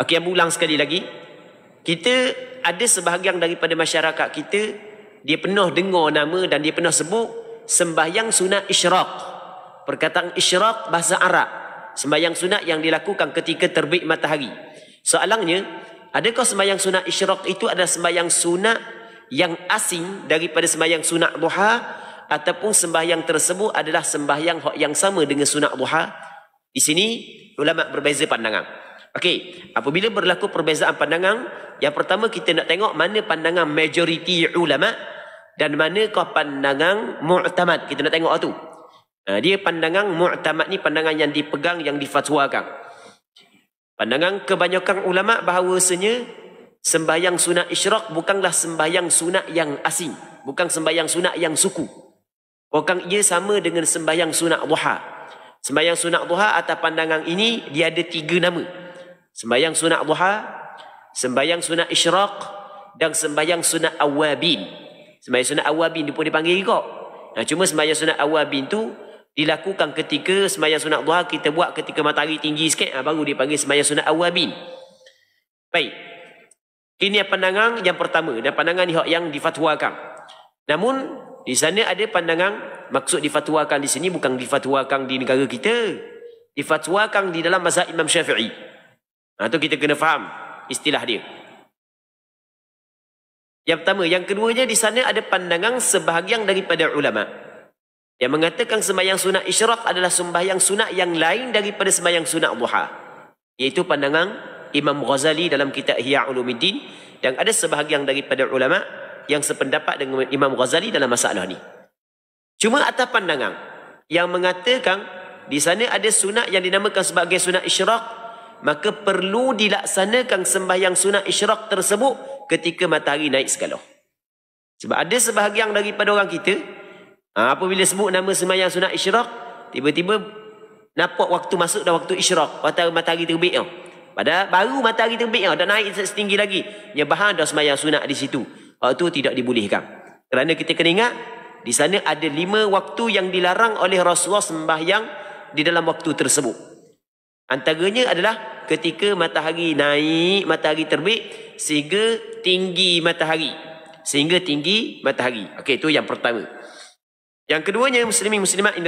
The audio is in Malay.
Okey, yang ulang sekali lagi. Kita ada sebahagian daripada masyarakat kita, dia pernah dengar nama dan dia pernah sebut sembahyang sunat isyraq. Perkataan isyraq bahasa Arab. Sembahyang sunat yang dilakukan ketika terbit matahari. Soalannya, adakah sembahyang sunat isyraq itu adalah sembahyang sunat yang asing daripada sembahyang sunat duha, ataupun sembahyang tersebut adalah sembahyang yang sama dengan sunat duha? Di sini ulama berbeza pandangan. Okey, apabila berlaku perbezaan pandangan, yang pertama kita nak tengok mana pandangan majoriti ulama dan manakah pandangan mu'tamad. Kita nak tengok tu. Dia pandangan mu'tamad ni pandangan yang dipegang, yang difatwakan. Pandangan kebanyakan ulama bahawasanya sembahyang sunat isyraq bukanlah sembahyang sunat yang asing, bukan sembahyang sunat yang suku. Bukan ia sama dengan sembahyang sunat duha. Sembahyang sunat duha atas pandangan ini dia ada 3 nama. Sembahyang sunat duha, sembahyang sunat isyraq, dan sembahyang sunat awabin. Sembahyang sunat awabin dia pun dipanggil kok. Cuma sembahyang sunat awabin tu dilakukan ketika sembahyang sunat duha kita buat ketika matahari tinggi sikit, baru dipanggil sembahyang sunat awabin. Baik. Ini pandangan yang pertama dan pandangan yang difatwakan. Namun di sana ada pandangan, maksud difatwakan di sini bukan difatwakan di negara kita, difatwakan di dalam mazhab Imam Syafi'i. Itu kita kena faham istilah dia. Yang pertama. Yang keduanya, di sana ada pandangan sebahagian daripada ulama yang mengatakan sembahyang sunat isyraq adalah sembahyang sunat yang lain daripada sembahyang sunat duha. Iaitu pandangan Imam Ghazali dalam kitab Ihya Ulumuddin, dan ada sebahagian daripada ulama yang sependapat dengan Imam Ghazali dalam masalah ni. Cuma atas pandangan yang mengatakan di sana ada sunat yang dinamakan sebagai sunat isyraq, maka perlu dilaksanakan sembahyang sunat isyraq tersebut ketika matahari naik sekali. Sebab ada sebahagian daripada orang kita, apabila sebut nama sembahyang sunat isyraq, tiba-tiba nampak waktu masuk dah waktu isyraq, matahari terbit. Padahal baru matahari terbit, dah naik setinggi lagi. Nyebahan dah sembahyang sunat di situ. Waktu tidak dibolehkan. Kerana kita kena ingat, di sana ada 5 waktu yang dilarang oleh Rasulullah sembahyang di dalam waktu tersebut. Antaranya adalah ketika matahari naik, matahari terbit, sehingga tinggi matahari. Okey, itu yang pertama. Yang keduanya, muslimin muslimat